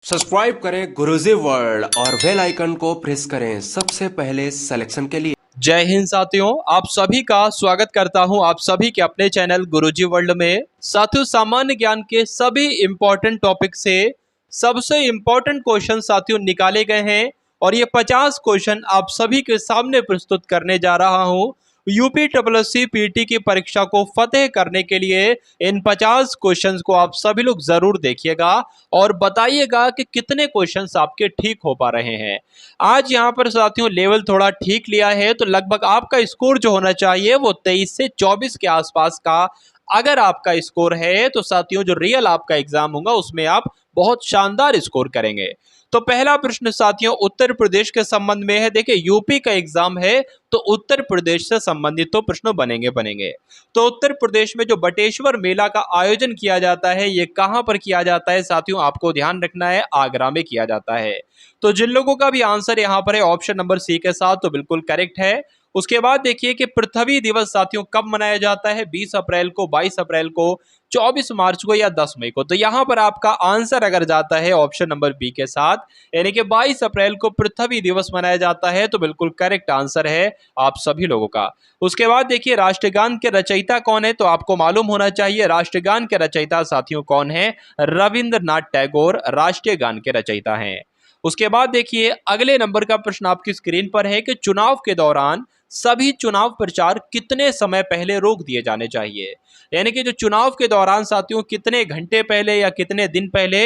Subscribe करें गुरुजी world और bell icon को प्रेस करें सबसे पहले सिलेक्शन के लिए। जय हिंद साथियों, आप सभी का स्वागत करता हूं आप सभी के अपने चैनल गुरुजी वर्ल्ड में। साथियों, सामान्य ज्ञान के सभी इंपॉर्टेंट टॉपिक से सबसे इंपॉर्टेंट क्वेश्चन साथियों निकाले गए हैं और ये 50 क्वेश्चन आप सभी के सामने प्रस्तुत करने जा रहा हूं। यूपी SSC पीटी की परीक्षा को फतेह करने के लिए इन 50 क्वेश्चंस को आप सभी लोग जरूर देखिएगा और बताइएगा कि कितने क्वेश्चंस आपके ठीक हो पा रहे हैं। आज यहाँ पर साथियों लेवल थोड़ा ठीक लिया है तो लगभग आपका स्कोर जो होना चाहिए वो 23 से 24 के आसपास का अगर आपका स्कोर है तो साथियों जो रियल आपका एग्जाम होगा उसमें आप बहुत शानदार स्कोर करेंगे। तो पहला प्रश्न साथियों उत्तर प्रदेश के संबंध में है। देखिए, यूपी का एग्जाम है तो उत्तर प्रदेश से संबंधित तो प्रश्न बनेंगे। तो उत्तर प्रदेश में जो बटेश्वर मेला का आयोजन किया जाता है ये कहां पर किया जाता है साथियों, आपको ध्यान रखना है, आगरा में किया जाता है। तो जिन लोगों का भी आंसर यहां पर है ऑप्शन नंबर सी के साथ तो बिल्कुल करेक्ट है। उसके बाद देखिए कि पृथ्वी दिवस साथियों कब मनाया जाता है, 20 अप्रैल को, 22 अप्रैल को, 24 मार्च को या 10 मई को। तो यहां पर आपका आंसर अगर जाता है ऑप्शन नंबर बी के साथ, यानी कि 22 अप्रैल को पृथ्वी दिवस मनाया जाता है, तो बिल्कुल करेक्ट आंसर है आप सभी लोगों का। उसके बाद देखिए राष्ट्रगान के रचयिता कौन है, तो आपको मालूम होना चाहिए राष्ट्रगान के रचयिता साथियों कौन है, रविंद्रनाथ टैगोर राष्ट्रीय गान के रचयिता हैं। उसके बाद देखिए अगले नंबर का प्रश्न आपकी स्क्रीन पर है कि चुनाव के दौरान सभी चुनाव प्रचार कितने समय पहले रोक दिए जाने चाहिए, यानी कि जो चुनाव के दौरान साथियों कितने घंटे पहले या कितने दिन पहले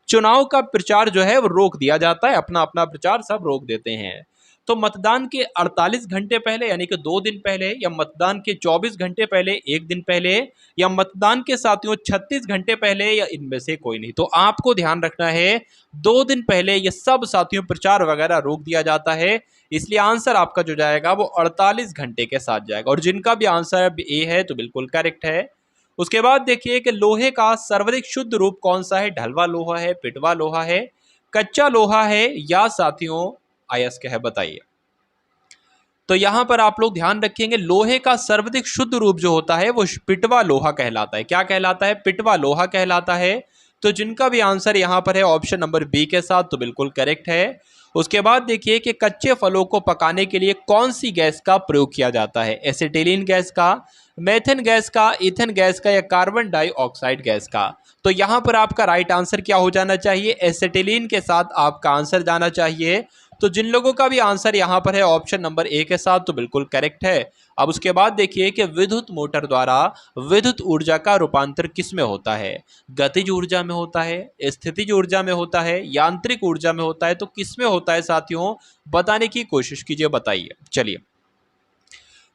चुनाव का प्रचार जो है वो रोक दिया जाता है, अपना अपना प्रचार सब रोक देते हैं। तो मतदान के 48 घंटे पहले यानी कि 2 दिन पहले, या मतदान के 24 घंटे पहले 1 दिन पहले, या मतदान के साथियों 36 घंटे पहले, या इनमें से कोई नहीं। तो आपको ध्यान रखना है 2 दिन पहले ये सब साथियों प्रचार वगैरह रोक दिया जाता है, इसलिए आंसर आपका जो जाएगा वो 48 घंटे के साथ जाएगा। और जिनका भी आंसर ए है तो बिल्कुल करेक्ट है। उसके बाद देखिए कि लोहे का सर्वाधिक शुद्ध रूप कौन सा है, ढलवा लोहा है, पिटवा लोहा है, कच्चा लोहा है, या साथियों अयस्क है, बताइए। तो यहां पर आप लोग ध्यान रखेंगे लोहे का सर्वाधिक शुद्ध रूप जो होता है वो पिटवा लोहा कहलाता है। क्या कहलाता है? पिटवा लोहा कहलाता है। तो जिनका भी आंसर यहां पर है ऑप्शन नंबर बी के साथ तो बिल्कुल करेक्ट है। उसके बाद देखिए कि कच्चे फलों को पकाने के लिए कौन सी गैस का प्रयोग किया जाता है, एसिटिलीन गैस का, मेथेन गैस का, ईथन गैस का, या कार्बन डाइऑक्साइड गैस का। तो यहां पर आपका राइट आंसर क्या हो जाना चाहिए, एसिटिलीन के साथ आपका आंसर जाना चाहिए। तो जिन लोगों का भी आंसर यहां पर है ऑप्शन नंबर ए के साथ तो बिल्कुल करेक्ट है। अब उसके बाद देखिए कि विद्युत मोटर द्वारा विद्युत ऊर्जा का रूपांतर किस में होता है, गतिज ऊर्जा में होता है, स्थितिज ऊर्जा में होता है, यांत्रिक ऊर्जा में होता है, तो किस में होता है साथियों, बताने की कोशिश कीजिए, बताइए। चलिए,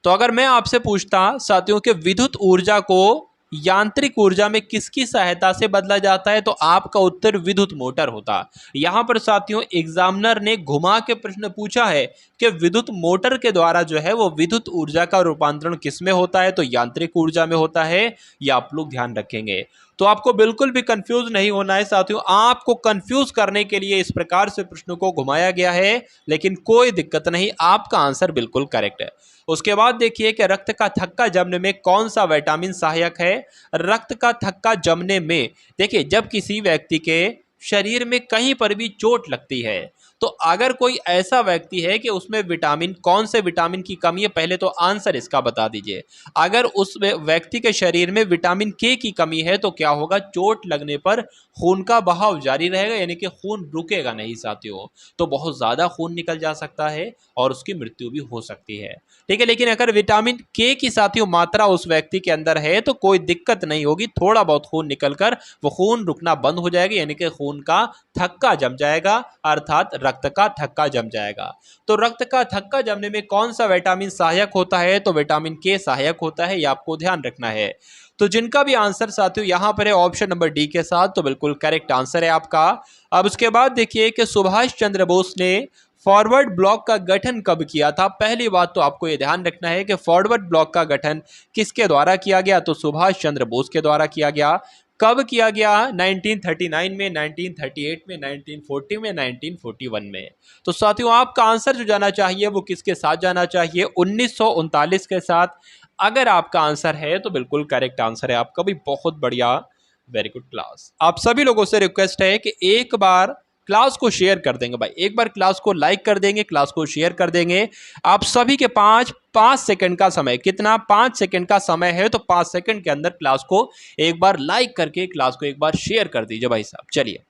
तो अगर मैं आपसे पूछता साथियों कि विद्युत ऊर्जा को यांत्रिक ऊर्जा में किसकी सहायता से बदला जाता है, तो आपका उत्तर विद्युत मोटर होता। यहां पर साथियों एग्जामिनर ने घुमा के प्रश्न पूछा है कि विद्युत मोटर के द्वारा जो है वो विद्युत ऊर्जा का रूपांतरण किस में होता है, तो यांत्रिक ऊर्जा में होता है। यह आप लोग ध्यान रखेंगे। तो आपको बिल्कुल भी कंफ्यूज नहीं होना है साथियों, आपको कंफ्यूज करने के लिए इस प्रकार से प्रश्नों को घुमाया गया है, लेकिन कोई दिक्कत नहीं, आपका आंसर बिल्कुल करेक्ट है। उसके बाद देखिए कि रक्त का थक्का जमने में कौन सा विटामिन सहायक है। रक्त का थक्का जमने में देखिए जब किसी व्यक्ति के शरीर में कहीं पर भी चोट लगती है तो अगर कोई ऐसा व्यक्ति है कि उसमें विटामिन, कौन से विटामिन की कमी है, पहले तो आंसर इसका बता दीजिए। अगर उस व्यक्ति के शरीर में विटामिन के की कमी है तो क्या होगा, चोट लगने पर खून का बहाव जारी रहेगा, यानी कि खून रुकेगा नहीं साथियों। तो बहुत ज्यादा खून निकल जा सकता है और उसकी मृत्यु भी हो सकती है। ठीक है, लेकिन अगर विटामिन के की साथियों मात्रा उस व्यक्ति के अंदर है तो कोई दिक्कत नहीं होगी, थोड़ा बहुत खून निकलकर वो खून रुकना बंद हो जाएगा, यानी कि खून का थक्का जम जाएगा, अर्थात रक्त का थक्का जम जाएगा। तो रक्त का थक्का जमने में कौन सा विटामिन सहायक होता है, तो विटामिन के सहायक होता है, यह आपको ध्यान रखना है। तो जिनका भी आंसर साथियों यहां पर है ऑप्शन नंबर डी के साथ तो बिल्कुल करेक्ट आंसर है आपका। अब उसके बाद देखिए कि सुभाष चंद्र बोस ने फॉरवर्ड ब्लॉक का गठन कब किया था। पहली बात तो आपको यह ध्यान रखना है कि फॉरवर्ड ब्लॉक का गठन किसके द्वारा किया गया, तो सुभाष चंद्र बोस के द्वारा किया गया। कब किया गया, 1939 में, 1938 में, 1940 में, 1941 में। तो साथियों आपका आंसर जो जाना चाहिए वो किसके साथ जाना चाहिए, 1939 के साथ। अगर आपका आंसर है तो बिल्कुल करेक्ट आंसर है आपका भी, बहुत बढ़िया, वेरी गुड क्लास। आप सभी लोगों से रिक्वेस्ट है कि एक बार क्लास को शेयर कर देंगे भाई, एक बार क्लास को लाइक कर देंगे, क्लास को शेयर कर देंगे। आप सभी के 5 सेकंड का समय, कितना 5 सेकंड का समय है, तो 5 सेकंड के अंदर क्लास को एक बार लाइक करके क्लास को एक बार शेयर कर दीजिए भाई साहब। चलिए,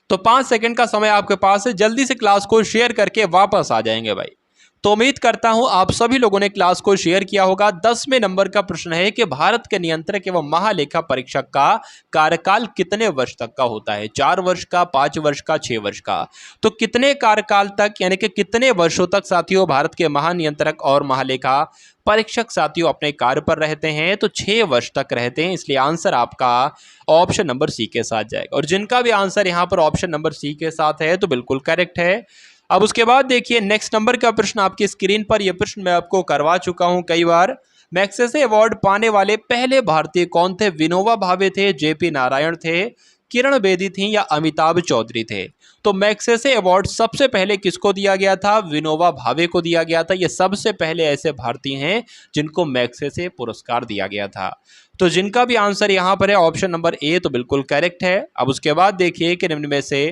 तो 5 सेकंड का समय आपके पास है, जल्दी से क्लास को शेयर करके वापस आ जाएंगे भाई। तो उम्मीद करता हूं आप सभी लोगों ने क्लास को शेयर किया होगा। 10वें नंबर का प्रश्न है कि भारत के नियंत्रक एवं महालेखा परीक्षक का कार्यकाल कितने वर्ष तक का होता है? 4 वर्ष का, 5 वर्ष का, 6 वर्ष का? तो कितने कार्यकाल तक, यानी कि कितने वर्षों तक साथियों भारत के महानियंत्रक और महालेखा परीक्षक साथियों अपने कार्य पर रहते हैं? तो 6 वर्ष तक रहते हैं, इसलिए आंसर आपका ऑप्शन नंबर सी के साथ जाएगा। और जिनका भी आंसर यहां पर ऑप्शन नंबर सी के साथ है तो बिल्कुल करेक्ट है। अब उसके बाद देखिए नेक्स्ट नंबर का प्रश्न आपकी स्क्रीन पर, यह प्रश्न मैं आपको करवा चुका हूं कई बार। मैग्सेसे अवार्ड पाने वाले पहले भारतीय कौन थे? विनोबा भावे थे, जेपी नारायण थे, किरण बेदी थी या अमिताभ चौधरी थे? तो मैग्सेसे अवार्ड सबसे पहले किसको दिया गया था? विनोबा भावे को दिया गया था। ये सबसे पहले ऐसे भारतीय हैं जिनको मैग्सेसे पुरस्कार दिया गया था। तो जिनका भी आंसर यहां पर है ऑप्शन नंबर ए तो बिल्कुल करेक्ट है। अब उसके बाद देखिए कि निम्न में से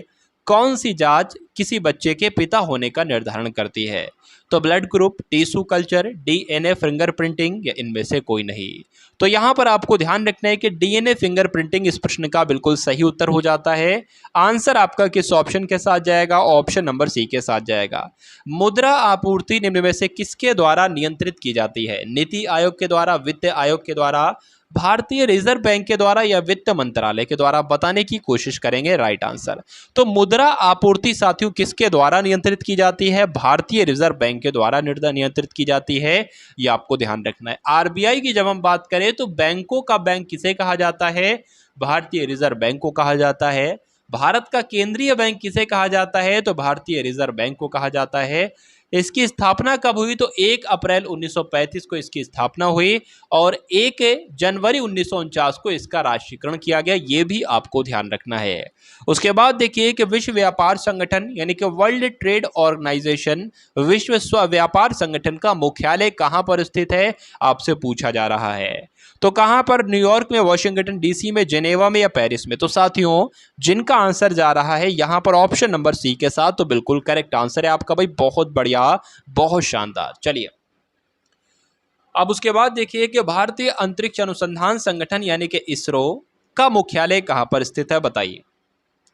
कौन सी जांच किसी बच्चे के पिता होने का निर्धारण करती है? तो blood group, tissue culture, DNA fingerprinting या इनमें से कोई नहीं? तो यहां पर आपको ध्यान रखना है कि डीएनए फिंगरप्रिंटिंग इस प्रश्न का बिल्कुल सही उत्तर हो जाता है। आंसर आपका किस ऑप्शन के साथ जाएगा? ऑप्शन नंबर सी के साथ जाएगा। मुद्रा आपूर्ति निम्न में से किसके द्वारा नियंत्रित की जाती है? नीति आयोग के द्वारा, वित्त आयोग के द्वारा, भारतीय रिजर्व बैंक के द्वारा या वित्त मंत्रालय के द्वारा? बताने की कोशिश करेंगे राइट आंसर। तो मुद्रा आपूर्ति साथियों किसके द्वारा नियंत्रित की जाती है? भारतीय रिजर्व बैंक के द्वारा नियंत्रित की जाती है, ये आपको ध्यान रखना है। आरबीआई की जब हम बात करें तो बैंकों का बैंक किसे कहा जाता है? भारतीय रिजर्व बैंक को कहा जाता है। भारत का केंद्रीय बैंक किसे कहा जाता है? तो भारतीय रिजर्व बैंक को कहा जाता है। इसकी स्थापना कब हुई? तो 1 अप्रैल 1935 को इसकी स्थापना हुई और 1 जनवरी 1949 को इसका राष्ट्रीयकरण किया गया, ये भी आपको ध्यान रखना है। उसके बाद देखिए कि विश्व व्यापार संगठन यानी कि वर्ल्ड ट्रेड ऑर्गेनाइजेशन, विश्व व्यापार संगठन का मुख्यालय कहां पर स्थित है? आपसे पूछा जा रहा है। तो कहां पर? न्यूयॉर्क में, वॉशिंगटन डीसी में, जेनेवा में या पेरिस में? तो साथियों जिनका आंसर जा रहा है यहां पर ऑप्शन नंबर सी के साथ तो बिल्कुल करेक्ट आंसर है आपका भाई। बहुत बढ़िया, बहुत शानदार। चलिए, अब उसके बाद देखिए कि भारतीय अंतरिक्ष अनुसंधान संगठन यानी कि इसरो का मुख्यालय कहां पर स्थित है? बताइए।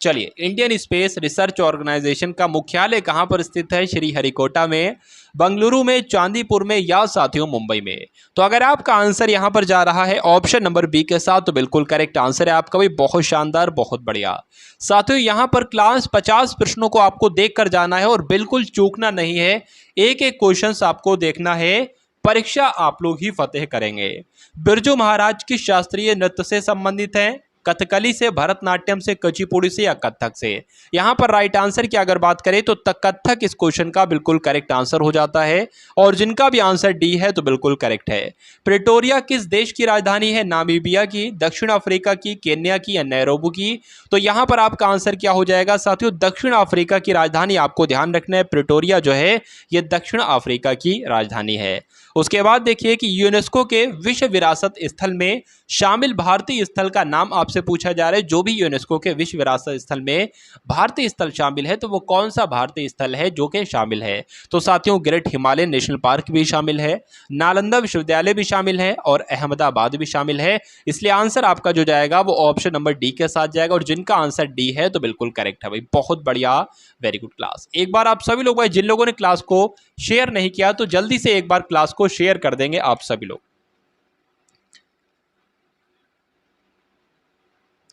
चलिए, इंडियन स्पेस रिसर्च ऑर्गेनाइजेशन का मुख्यालय कहां पर स्थित है? श्रीहरिकोटा में, बंगलुरु में, चांदीपुर में या साथियों मुंबई में? तो अगर आपका आंसर यहां पर जा रहा है ऑप्शन नंबर बी के साथ तो बिल्कुल करेक्ट आंसर है आपका भाई। बहुत शानदार, बहुत बढ़िया। साथियों यहां पर क्लास 50 प्रश्नों को आपको देखकर जाना है और बिल्कुल चूकना नहीं है। एक एक क्वेश्चन आपको देखना है, परीक्षा आप लोग ही फतेह करेंगे। बिरजू महाराज किस शास्त्रीय नृत्य से संबंधित हैं? कथकली से, भरतनाट्यम से, कुचिपुड़ी से या कथक से? यहां पर राइट आंसर की अगर बात करें तो कथक इस क्वेश्चन का बिल्कुल करेक्ट आंसर हो जाता है। और जिनका भी आंसर डी है तो बिल्कुल करेक्ट है। प्रेटोरिया किस देश की राजधानी है? नामीबिया की, दक्षिण अफ्रीका की, केन्या की या नैरोबी की? तो यहां पर आपका आंसर क्या हो जाएगा साथियों? दक्षिण अफ्रीका की राजधानी आपको ध्यान रखना है। प्रेटोरिया जो है यह दक्षिण अफ्रीका की राजधानी है। उसके बाद देखिए कि यूनेस्को के विश्व विरासत स्थल में शामिल भारतीय स्थल का नाम आपसे पूछा जा रहा है। जो भी यूनेस्को के विश्व विरासत स्थल में भारतीय स्थल शामिल है तो वो कौन सा भारतीय स्थल है जो कि शामिल है? तो साथियों ग्रेट हिमालय नेशनल पार्क भी शामिल है, नालंदा विश्वविद्यालय भी शामिल है और अहमदाबाद भी शामिल है। इसलिए आंसर आपका जो जाएगा वो ऑप्शन नंबर डी के साथ जाएगा। और जिनका आंसर डी है तो बिल्कुल करेक्ट है भाई। बहुत बढ़िया, वेरी गुड क्लास। एक बार आप सभी लोग भाई जिन लोगों ने क्लास को शेयर नहीं किया तो जल्दी से एक बार क्लास को शेयर कर देंगे आप सभी लोग।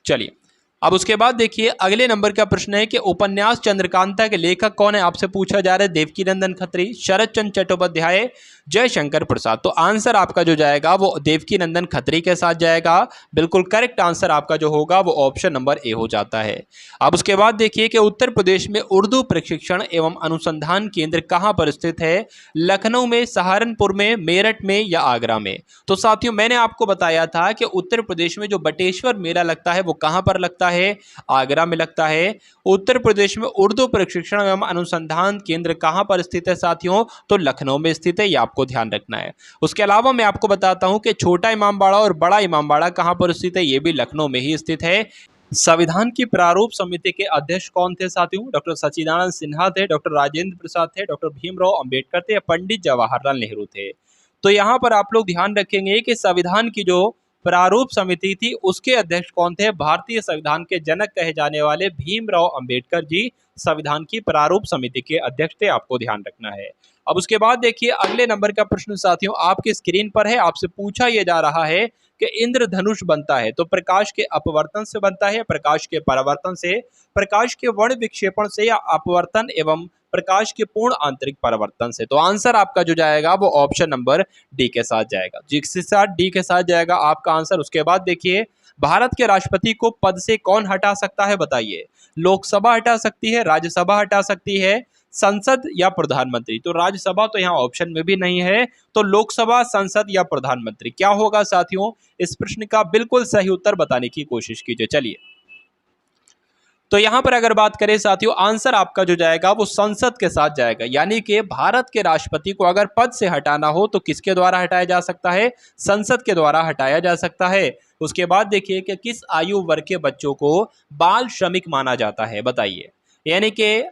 चलिए, अब उसके बाद देखिए अगले नंबर का प्रश्न है कि उपन्यास चंद्रकांता के लेखक कौन है? आपसे पूछा जा रहा है देवकीनंदन खत्री, शरद चंद्र चट्टोपाध्याय, जयशंकर प्रसाद। तो आंसर आपका जो जाएगा वो देवकीनंदन खत्री के साथ जाएगा। बिल्कुल करेक्ट आंसर आपका जो होगा वो ऑप्शन नंबर ए हो जाता है। अब उसके बाद देखिए कि उत्तर प्रदेश में उर्दू प्रशिक्षण एवं अनुसंधान केंद्र कहां पर स्थित है? लखनऊ में, सहारनपुर में, मेरठ में या आगरा में? तो साथियों मैंने आपको बताया था कि उत्तर प्रदेश में जो बटेश्वर मेला लगता है वो कहां पर लगता है? आगरा में लगता है। उत्तर प्रदेश में उर्दू प्रशिक्षण एवं अनुसंधान केंद्र कहां पर स्थित है साथियों? तो लखनऊ में स्थित है, ये आपको ध्यान रखना है। उसके अलावा मैं आपको बताता हूं कि छोटा इमामबाड़ा और बड़ा इमामबाड़ा कहां पर स्थित है, ये भी लखनऊ में ही स्थित है। संविधान की प्रारूप समिति के अध्यक्ष कौन थे साथियों? डॉक्टर सच्चिदानंद सिन्हा थे, डॉक्टर राजेंद्र प्रसाद थे, डॉक्टर भीमराव अंबेडकर थे या पंडित जवाहरलाल नेहरू थे। तो यहाँ पर आप लोग ध्यान रखेंगे कि संविधान की जो प्रारूप समिति थी उसके अध्यक्ष कौन थे? भारतीय संविधान के जनक कहे जाने वाले भीमराव अंबेडकर जी संविधान की प्रारूप समिति के अध्यक्ष थे, आपको ध्यान रखना है। अब उसके बाद देखिए अगले नंबर का प्रश्न साथियों आपकी स्क्रीन पर है, आपसे पूछा यह जा रहा है कि इंद्रधनुष बनता है तो प्रकाश के अपवर्तन से बनता है, प्रकाश के परावर्तन से, प्रकाश के वर्ण विक्षेपण से या अपवर्तन एवं प्रकाश के पूर्ण आंतरिक परावर्तन से। तो आंसर आपका जो जाएगा वो ऑप्शन नंबर डी के साथ जाएगा, जिसके साथ डी के साथ जाएगा आपका आंसर। उसके बाद देखिए भारत के राष्ट्रपति को पद से कौन हटा सकता है बताइए? लोकसभा हटा सकती है, राज्यसभा हटा सकती है, संसद या प्रधानमंत्री? तो राज्यसभा तो यहाँ ऑप्शन में भी नहीं है, तो लोकसभा, संसद या प्रधानमंत्री क्या होगा साथियों? इस प्रश्न का बिल्कुल सही उत्तर बताने की कोशिश कीजिए। चलिए तो यहां पर अगर बात करें साथियों आंसर आपका जो जाएगा वो संसद के साथ जाएगा, यानी कि भारत के राष्ट्रपति को अगर पद से हटाना हो तो किसके द्वारा हटाया जा सकता है? संसद के द्वारा हटाया जा सकता है। उसके बाद देखिए कि किस आयु वर्ग के बच्चों को बाल श्रमिक माना जाता है बताइए? यानी कि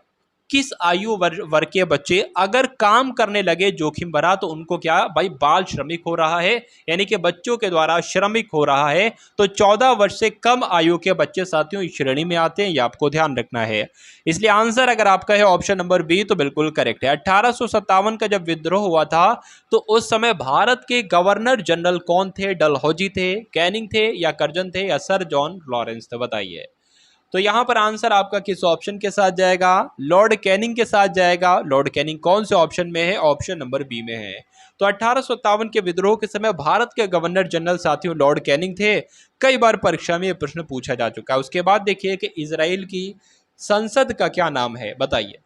किस आयु वर्ग के बच्चे अगर काम करने लगे जोखिम भरा तो उनको क्या भाई बाल श्रमिक हो रहा है, यानी कि बच्चों के द्वारा श्रमिक हो रहा है। तो 14 वर्ष से कम आयु के बच्चे साथियों इस श्रेणी में आते हैं, ये आपको ध्यान रखना है। इसलिए आंसर अगर आपका है ऑप्शन नंबर बी तो बिल्कुल करेक्ट है। 1857 का जब विद्रोह हुआ था तो उस समय भारत के गवर्नर जनरल कौन थे? डलहौजी थे, कैनिंग थे या कर्जन थे या सर जॉन लॉरेंस थे बताइए? तो यहां पर आंसर आपका किस ऑप्शन के साथ जाएगा? लॉर्ड कैनिंग के साथ जाएगा। लॉर्ड कैनिंग कौन से ऑप्शन में है? ऑप्शन नंबर बी में है। तो 1857 के विद्रोह के समय भारत के गवर्नर जनरल साथियों लॉर्ड कैनिंग थे। कई बार परीक्षा में यह प्रश्न पूछा जा चुका है। उसके बाद देखिए कि इजराइल की संसद का क्या नाम है बताइए?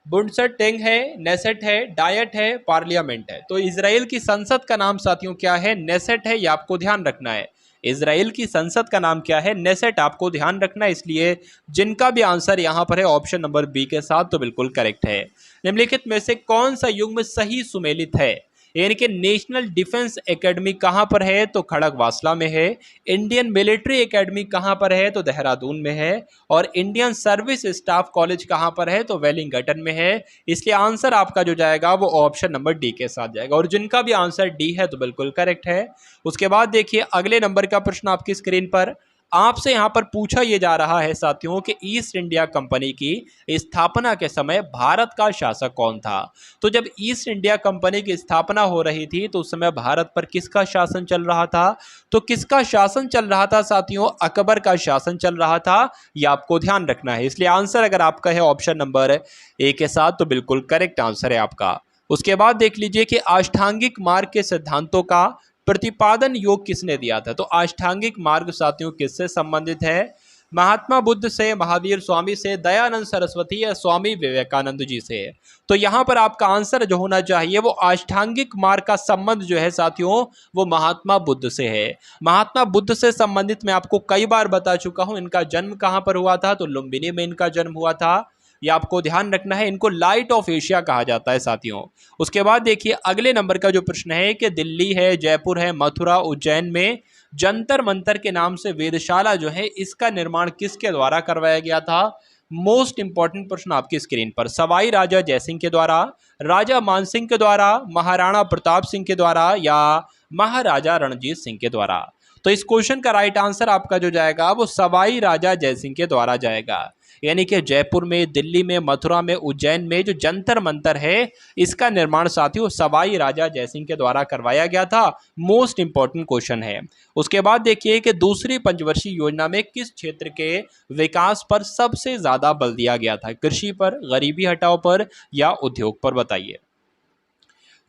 बुंडसेट है, नेसेट है, डायट है, पार्लियामेंट है? तो इजराइल की संसद का नाम साथियों क्या है? नेसेट है, यह आपको ध्यान रखना है। इजराइल की संसद का नाम क्या है? नेसेट, आपको ध्यान रखना है। इसलिए जिनका भी आंसर यहां पर है ऑप्शन नंबर बी के साथ तो बिल्कुल करेक्ट है। निम्नलिखित में से कौन सा युग्म सही सुमेलित है? यानी कि नेशनल डिफेंस एकेडमी कहां पर है? तो खड़गवासला में है। इंडियन मिलिट्री एकेडमी कहां पर है? तो देहरादून में है। और इंडियन सर्विस स्टाफ कॉलेज कहां पर है? तो वेलिंगटन में है। इसलिए आंसर आपका जो जाएगा वो ऑप्शन नंबर डी के साथ जाएगा, और जिनका भी आंसर डी है तो बिल्कुल करेक्ट है। उसके बाद देखिए अगले नंबर का प्रश्न आपकी स्क्रीन पर आपसे यहां पर पूछा यह जा रहा है साथियों कि ईस्ट इंडिया कंपनी की स्थापना के समय भारत का शासक कौन था? तो जब ईस्ट इंडिया कंपनी की स्थापना हो रही थी तो उस समय भारत पर किसका शासन चल रहा था? तो किसका शासन चल रहा था साथियों? अकबर का शासन चल रहा था, यह आपको ध्यान रखना है। इसलिए आंसर अगर आपका है ऑप्शन नंबर ए के साथ तो बिल्कुल करेक्ट आंसर है आपका। उसके बाद देख लीजिए कि अष्टांगिक मार्ग के सिद्धांतों का प्रतिपादन योग किसने दिया था? तो अष्टांगिक मार्ग साथियों किससे संबंधित है? महात्मा बुद्ध से, महावीर स्वामी से, दयानंद सरस्वती या स्वामी विवेकानंद जी से? तो यहां पर आपका आंसर जो होना चाहिए वो अष्टांगिक मार्ग का संबंध जो है साथियों वो महात्मा बुद्ध से है। महात्मा बुद्ध से संबंधित मैं आपको कई बार बता चुका हूं। इनका जन्म कहां पर हुआ था? तो लुम्बिनी में इनका जन्म हुआ था, ये आपको ध्यान रखना है। इनको लाइट ऑफ एशिया कहा जाता है साथियों। उसके बाद देखिए अगले नंबर का जो प्रश्न है कि दिल्ली है, जयपुर है, मथुरा, उज्जैन में जंतर मंतर के नाम से वेधशाला जो है इसका निर्माण किसके द्वारा करवाया गया था? मोस्ट इंपॉर्टेंट प्रश्न आपकी स्क्रीन पर। सवाई राजा जयसिंह के द्वारा, राजा मानसिंह के द्वारा, महाराणा प्रताप सिंह के द्वारा या महाराजा रणजीत सिंह के द्वारा? तो इस क्वेश्चन का राइट आंसर आपका जो जाएगा वो सवाई राजा जयसिंह के द्वारा जाएगा। यानी कि जयपुर में, दिल्ली में, मथुरा में, उज्जैन में जो जंतर मंतर है इसका निर्माण साथियों सवाई राजा जयसिंह के द्वारा करवाया गया था। मोस्ट इंपॉर्टेंट क्वेश्चन है। उसके बाद देखिए कि दूसरी पंचवर्षीय योजना में किस क्षेत्र के विकास पर सबसे ज्यादा बल दिया गया था? कृषि पर, गरीबी हटाओ पर या उद्योग पर बताइए?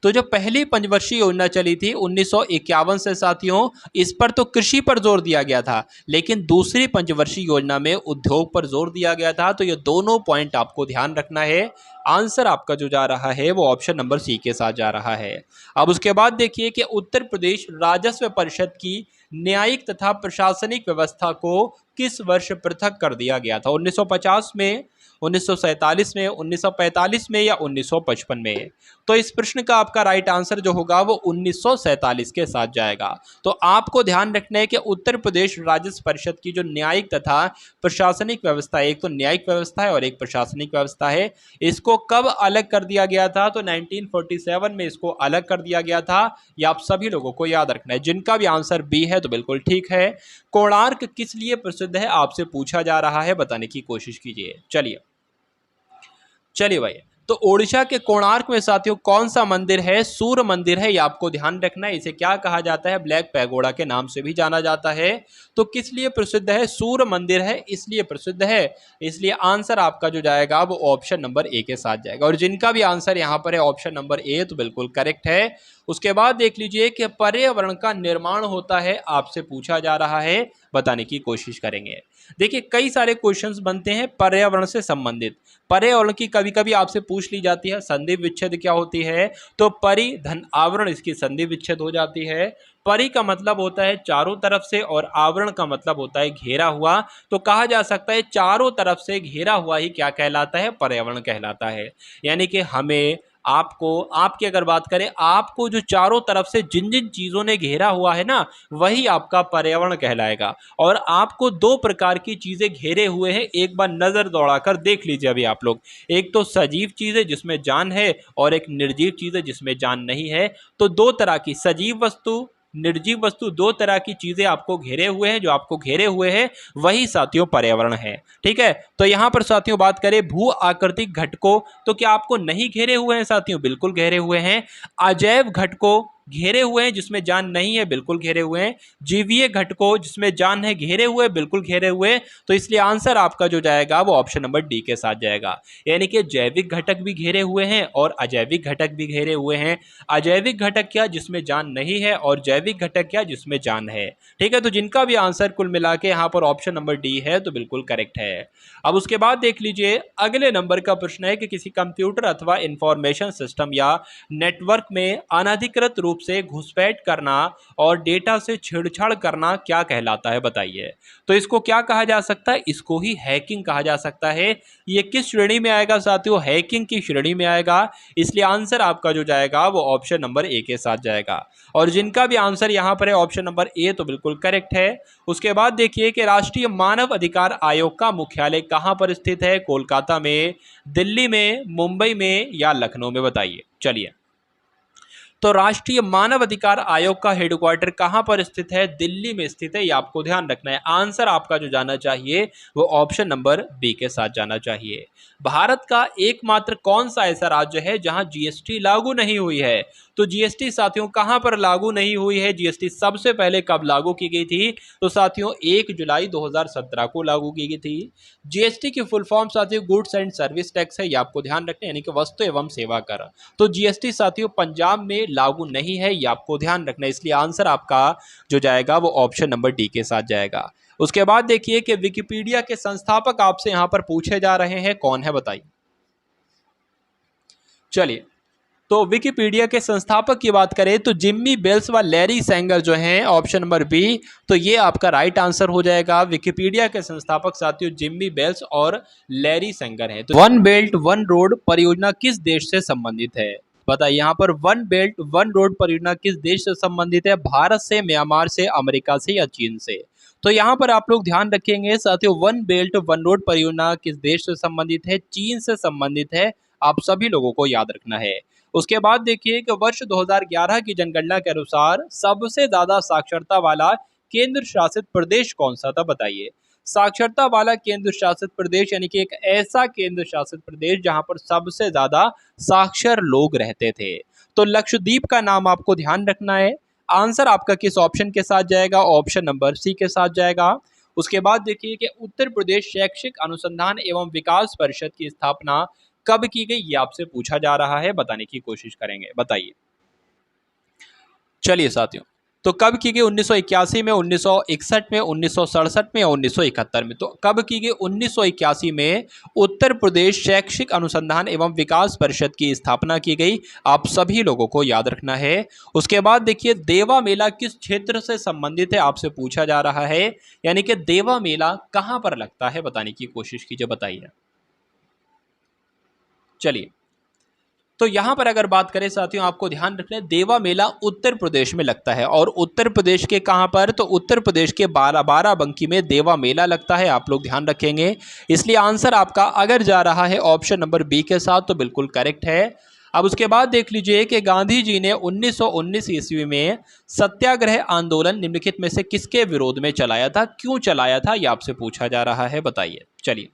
तो जो पहली पंचवर्षीय योजना चली थी 1951 से साथियों इस पर तो कृषि पर जोर दिया गया था, लेकिन दूसरी पंचवर्षीय योजना में उद्योग पर जोर दिया गया था। तो ये दोनों पॉइंट आपको ध्यान रखना है। आंसर आपका जो जा रहा है वो ऑप्शन नंबर सी के साथ जा रहा है। अब उसके बाद देखिए कि उत्तर प्रदेश राजस्व परिषद की न्यायिक तथा प्रशासनिक व्यवस्था को किस वर्ष पृथक कर दिया गया था? 1950 में, 1947 में, 1945 में या 1955 में? तो इस प्रश्न का आपका राइट आंसर जो होगा वो 1947 के साथ जाएगा। तो आपको ध्यान रखना है कि उत्तर प्रदेश राजस्व परिषद की जो न्यायिक तथा प्रशासनिक व्यवस्था है, एक तो न्यायिक व्यवस्था है और एक प्रशासनिक व्यवस्था है, इसको कब अलग कर दिया गया था? तो 1947 में इसको अलग कर दिया गया था। ये आप सभी लोगों को याद रखना है। जिनका भी आंसर बी है तो बिल्कुल ठीक है। कोणार्क किस लिए प्रसिद्ध है आपसे पूछा जा रहा है, बताने की कोशिश कीजिए। चलिए भाई, तो ओडिशा के कोणार्क में साथियों कौन सा मंदिर है? सूर्य मंदिर है। ये आपको ध्यान रखना है। इसे क्या कहा जाता है? ब्लैक पैगोडा के नाम से भी जाना जाता है। तो किस लिए प्रसिद्ध है? सूर्य मंदिर है इसलिए प्रसिद्ध है। इसलिए आंसर आपका जो जाएगा वो ऑप्शन नंबर ए के साथ जाएगा। और जिनका भी आंसर यहाँ पर है ऑप्शन नंबर ए, तो बिल्कुल करेक्ट है। उसके बाद देख लीजिए कि पर्यावरण का निर्माण होता है, आपसे पूछा जा रहा है, बताने की कोशिश करेंगे। देखिए कई सारे क्वेश्चंस बनते हैं पर्यावरण से संबंधित। पर्यावरण की कभी कभी आपसे पूछ ली जाती है संधि विच्छेद क्या होती है? तो परि धन आवरण, इसकी संधि विच्छेद हो जाती है। परि का मतलब होता है चारों तरफ से और आवरण का मतलब होता है घेरा हुआ। तो कहा जा सकता है चारों तरफ से घेरा हुआ ही क्या कहलाता है? पर्यावरण कहलाता है। यानी कि हमें, आपको, आपकी अगर बात करें, आपको जो चारों तरफ से जिन जिन चीजों ने घेरा हुआ है ना, वही आपका पर्यावरण कहलाएगा। और आपको दो प्रकार की चीजें घेरे हुए हैं, एक बार नजर दौड़ाकर देख लीजिए अभी आप लोग। एक तो सजीव चीजें जिसमें जान है और एक निर्जीव चीजें जिसमें जान नहीं है। तो दो तरह की सजीव वस्तु, निर्जीव वस्तु, दो तरह की चीजें आपको घेरे हुए हैं। जो आपको घेरे हुए हैं वही साथियों पर्यावरण है। ठीक है, तो यहां पर साथियों बात करें भू आकृतिक घटकों, तो क्या आपको नहीं घेरे हुए हैं साथियों? बिल्कुल घेरे हुए हैं। अजैव घटकों घेरे हुए हैं, जिसमें जान नहीं है, बिल्कुल घेरे हुए हैं। जीवीय घटकों जिसमें जान है, घेरे हुए, बिल्कुल घेरे हुए। तो इसलिए आंसर आपका जो जाएगा वो ऑप्शन नंबर डी के साथ जाएगा। यानी कि जैविक घटक भी घेरे हुए हैं और अजैविक घटक भी घेरे हुए हैं। अजैविक घटक क्या? जिसमें जान नहीं है। और जैविक घटक क्या? जिसमें जान है। ठीक है, तो जिनका भी आंसर कुल मिला के यहाँ पर ऑप्शन नंबर डी है तो बिल्कुल करेक्ट है। अब उसके बाद देख लीजिए अगले नंबर का प्रश्न है कि किसी कंप्यूटर अथवा इंफॉर्मेशन सिस्टम या नेटवर्क में अनधिकृत रूप से घुसपैठ करना और डेटा से छेड़छाड़ करना क्या कहलाता है, बताइए। तो इसको क्या कहा जा सकता है? इसको ही हैकिंग कहा जा सकता है। ये किस श्रेणी में आएगा साथियों? हैकिंग की श्रेणी में आएगा। इसलिए आंसर आपका जो जाएगा वो ऑप्शन नंबर ए के साथ जाएगा। और जिनका भी आंसर यहां पर है ऑप्शन नंबर ए, तो बिल्कुल करेक्ट है। उसके बाद देखिए कि राष्ट्रीय मानव अधिकार आयोग का मुख्यालय कहां पर स्थित है? कोलकाता में, दिल्ली में, मुंबई में या लखनऊ में, बताइए। चलिए, तो राष्ट्रीय मानव अधिकार आयोग का हेडक्वार्टर कहां पर स्थित है? दिल्ली में स्थित है। ये आपको ध्यान रखना है। आंसर आपका जो जाना चाहिए वो ऑप्शन नंबर बी के साथ जाना चाहिए। भारत का एकमात्र कौन सा ऐसा राज्य है जहां जीएसटी लागू नहीं हुई है? तो जीएसटी साथियों कहां पर लागू नहीं हुई है? जीएसटी सबसे पहले कब लागू की गई थी? तो साथियों 1 जुलाई 2017 को लागू की गई थी। जीएसटी की फुल फॉर्म साथियों गुड्स एंड सर्विस टैक्स है। ये आपको ध्यान रखना है, यानी कि वस्तु एवं सेवा कर। तो जीएसटी साथियों पंजाब में लागू नहीं है, ये आपको ध्यान रखना है। इसलिए आंसर आपका जो जाएगा वो ऑप्शन नंबर डी के साथ जाएगा। उसके बाद देखिए कि विकिपीडिया के संस्थापक आपसे यहां पर पूछे जा रहे हैं, कौन है, बताइए। चलिए, तो विकिपीडिया के संस्थापक की बात करें तो जिम्मी बेल्स व लैरी सेंगर जो हैं, ऑप्शन नंबर बी, तो ये आपका राइट आंसर हो जाएगा। विकिपीडिया के संस्थापक साथियों जिम्मी बेल्स और लैरी सेंगर हैं। तो वन बेल्ट वन रोड परियोजना किस देश से संबंधित है? बताइए, यहाँ पर वन बेल्ट वन रोड परियोजना किस देश से संबंधित है? भारत से, म्यांमार से, अमेरिका से या चीन से? तो यहाँ पर आप लोग ध्यान रखेंगे साथियों, वन बेल्ट वन रोड परियोजना किस देश से संबंधित है? चीन से संबंधित है। आप सभी लोगों को याद रखना है। उसके बाद देखिए कि वर्ष 2011 की जनगणना के अनुसार सबसे ज्यादा साक्षरता वाला केंद्र शासित प्रदेश कौन सा था, बताइए। साक्षरता वाला केंद्र शासित प्रदेश यानी कि एक ऐसा केंद्र शासित प्रदेश जहां पर सबसे ज्यादा साक्षर लोग रहते थे। तो लक्षद्वीप का नाम आपको ध्यान रखना है। आंसर आपका किस ऑप्शन के साथ जाएगा? ऑप्शन नंबर सी के साथ जाएगा। उसके बाद देखिए कि उत्तर प्रदेश शैक्षिक अनुसंधान एवं विकास परिषद की स्थापना कब की गई, ये आपसे पूछा जा रहा है, बताने की कोशिश करेंगे, बताइए। चलिए साथियों, तो कब की गई? 1981 में, 1961 में, 1967 में या 1971 में? तो कब की गई? 1981 में उत्तर प्रदेश शैक्षिक अनुसंधान एवं विकास परिषद की स्थापना की गई। आप सभी लोगों को याद रखना है। उसके बाद देखिए देवा मेला किस क्षेत्र से संबंधित है, आपसे पूछा जा रहा है। यानी कि देवा मेला कहां पर लगता है, बताने की कोशिश कीजिए, बताइए। चलिए, तो यहाँ पर अगर बात करें साथियों, आपको ध्यान रखना है देवा मेला उत्तर प्रदेश में लगता है। और उत्तर प्रदेश के कहाँ पर? तो उत्तर प्रदेश के बाराबंकी में देवा मेला लगता है, आप लोग ध्यान रखेंगे। इसलिए आंसर आपका अगर जा रहा है ऑप्शन नंबर बी के साथ तो बिल्कुल करेक्ट है। अब उसके बाद देख लीजिए कि गांधी जी ने 1919 ईस्वी में सत्याग्रह आंदोलन निम्नलिखित में से किसके विरोध में चलाया था, क्यों चलाया था, यह आपसे पूछा जा रहा है, बताइए। चलिए,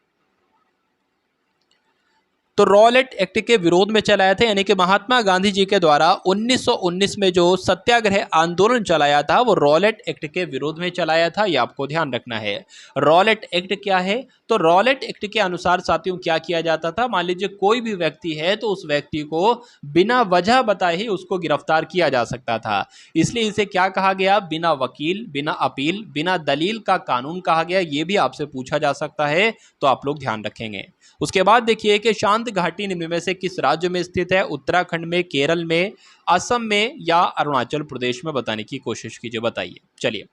तो रॉलेट एक्ट के विरोध में चलाया था, यानी कि महात्मा गांधी जी के द्वारा 1919 में जो सत्याग्रह आंदोलन चलाया था वो रॉलेट एक्ट के विरोध में चलाया था, ये आपको ध्यान रखना है। रॉलेट एक्ट क्या है? तो रॉलेट एक्ट के अनुसार साथियों क्या किया जाता था, मान लीजिए कोई भी व्यक्ति है तो उस व्यक्ति को बिना वजह बताए ही उसको गिरफ्तार किया जा सकता था। इसलिए इसे क्या कहा गया? बिना वकील, बिना अपील, बिना दलील का कानून कहा गया। ये भी आपसे पूछा जा सकता है, तो आप लोग ध्यान रखेंगे। उसके बाद देखिए कि शांत घाटी निम्न में से किस राज्य में स्थित है? उत्तराखंड में, केरल में, असम में या अरुणाचल प्रदेश में? बताने की कोशिश कीजिए, बताइए। चलिए,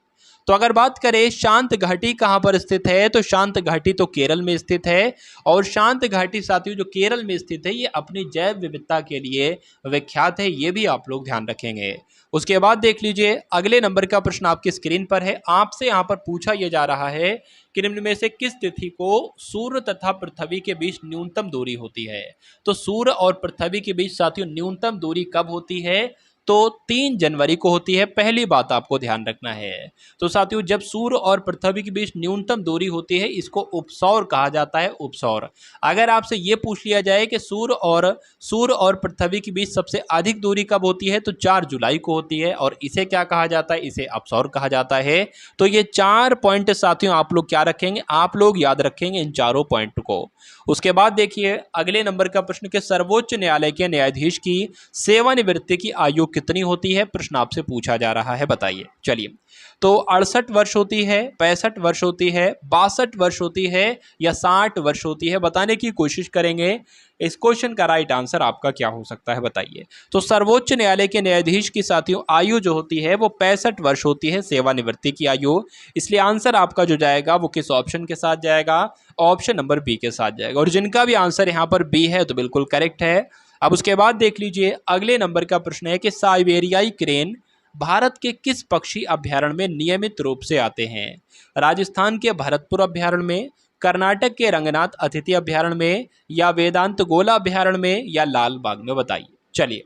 तो अगर बात करें शांत घाटी कहाँ पर स्थित है, तो शांत घाटी तो केरल में स्थित है। और शांत घाटी साथियों जो केरल में स्थित है ये अपनी जैव विविधता के लिए विख्यात है, ये भी आप लोग ध्यान रखेंगे। उसके बाद देख लीजिए अगले नंबर का प्रश्न आपकी स्क्रीन पर है। आपसे यहाँ पर पूछा यह जा रहा है कि निम्न में से किस तिथि को सूर्य तथा पृथ्वी के बीच न्यूनतम दूरी होती है? तो सूर्य और पृथ्वी के बीच साथियों न्यूनतम दूरी कब होती है? तो 3 जनवरी को होती है। पहली बात आपको ध्यान रखना है। तो साथियों जब सूर्य और पृथ्वी के बीच न्यूनतम दूरी होती है इसको उपसौर कहा जाता है, उपसौर। अगर आपसे ये पूछ लिया जाए कि सूर्य और पृथ्वी के बीच सबसे अधिक दूरी कब होती है, तो 4 जुलाई को होती है। और इसे क्या कहा जाता है? इसे अपसौर कहा जाता है। तो ये 4 पॉइंट साथियों आप लोग क्या रखेंगे? आप लोग याद रखेंगे इन चारों पॉइंट को। उसके बाद देखिए अगले नंबर का प्रश्न कि सर्वोच्च न्यायालय के न्यायाधीश की सेवानिवृत्ति की आयु कितनी होती है? प्रश्न आपसे पूछा जा रहा है, बताइए। चलिए, तो 68 वर्ष होती है, 65 वर्ष होती है, 62 वर्ष होती है या 60 वर्ष होती है? बताने की कोशिश करेंगे। इस क्वेश्चन का राइट आंसर आपका क्या हो सकता है, बताइए। तो सर्वोच्च न्यायालय के न्यायाधीश की साथियों आयु जो होती है वो 65 वर्ष होती है, सेवानिवृत्ति की आयु। इसलिए आंसर आपका जो जाएगा वो किस ऑप्शन के साथ जाएगा? ऑप्शन नंबर बी के साथ जाएगा। और जिनका भी आंसर यहाँ पर बी है तो बिल्कुल करेक्ट है। अब उसके बाद देख लीजिए अगले नंबर का प्रश्न है कि साइबेरियाई क्रेन भारत के किस पक्षी अभ्यारण्य में नियमित रूप से आते हैं? राजस्थान के भरतपुर अभ्यारण्य में, कर्नाटक के रंगनाथ अतिथि अभ्यारण्य में या वेदांत गोला अभ्यारण्य में या लाल बाग में? बताइए। चलिए,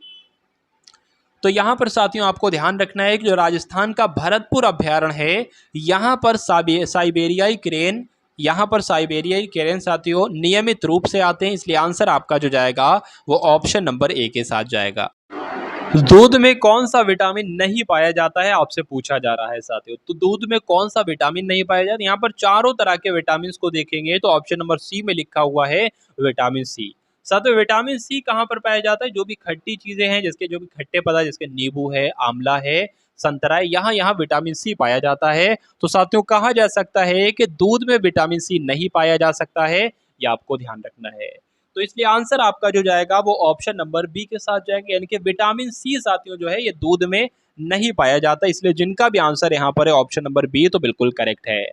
तो यहाँ पर साथियों आपको ध्यान रखना है कि जो राजस्थान का भरतपुर अभ्यारण्य है यहाँ पर साइबेरियाई क्रेन साथियों नियमित रूप से आते हैं। इसलिए आंसर आपका जो जाएगा वो ऑप्शन नंबर ए के साथ जाएगा। दूध में कौन सा विटामिन नहीं पाया जाता है? आपसे पूछा जा रहा है साथियों। तो दूध में कौन सा विटामिन नहीं पाया जाता? यहाँ पर चारों तरह के विटामिन को देखेंगे तो ऑप्शन नंबर सी में लिखा हुआ है विटामिन सी। साथियों विटामिन सी कहाँ पर पाया जाता है? जो भी खट्टी चीजें हैं, जिसके जो भी खट्टे पदार्थ, जिसके नींबू है, आंवला है, संतरा है, यहाँ विटामिन सी पाया जाता है। तो साथियों कहा जा सकता है कि दूध में विटामिन सी नहीं पाया जा सकता है, ये आपको ध्यान रखना है। तो इसलिए आंसर आपका जो जाएगा वो ऑप्शन नंबर बी के साथ जाएगा, यानी कि विटामिन सी साथियों जो है ये दूध में नहीं पाया जाता। इसलिए जिनका भी आंसर यहाँ पर है ऑप्शन नंबर बी तो बिल्कुल करेक्ट है।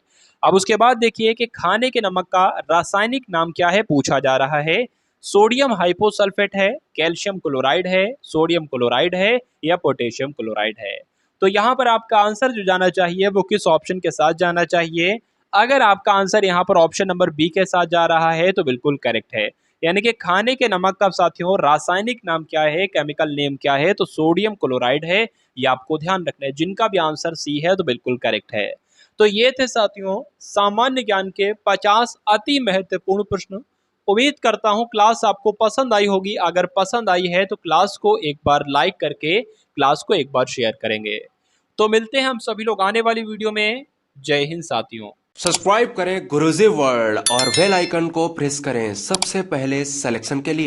अब उसके बाद देखिए कि खाने के नमक का रासायनिक नाम क्या है, पूछा जा रहा है। सोडियम हाइपोसल्फेट है, कैल्शियम क्लोराइड है, सोडियम क्लोराइड है या पोटेशियम क्लोराइड है? तो यहाँ पर आपका आंसर जो जाना चाहिए वो किस ऑप्शन के साथ जाना चाहिए? अगर आपका आंसर यहाँ पर ऑप्शन नंबर बी के साथ जा रहा है तो बिल्कुल करेक्ट है। यानी कि खाने के नमक का साथियों रासायनिक नाम क्या है, केमिकल नेम क्या है? तो सोडियम क्लोराइड है, ये आपको ध्यान रखना है। जिनका भी आंसर सी है तो बिल्कुल करेक्ट है। तो ये थे साथियों सामान्य ज्ञान के 50 अति महत्वपूर्ण प्रश्न। उम्मीद करता हूं क्लास आपको पसंद आई होगी। अगर पसंद आई है तो क्लास को एक बार लाइक करके क्लास को एक बार शेयर करेंगे। तो मिलते हैं हम सभी लोग आने वाली वीडियो में। जय हिंद साथियों। सब्सक्राइब करें गुरुजी वर्ल्ड और बेल आइकन को प्रेस करें सबसे पहले सिलेक्शन के लिए।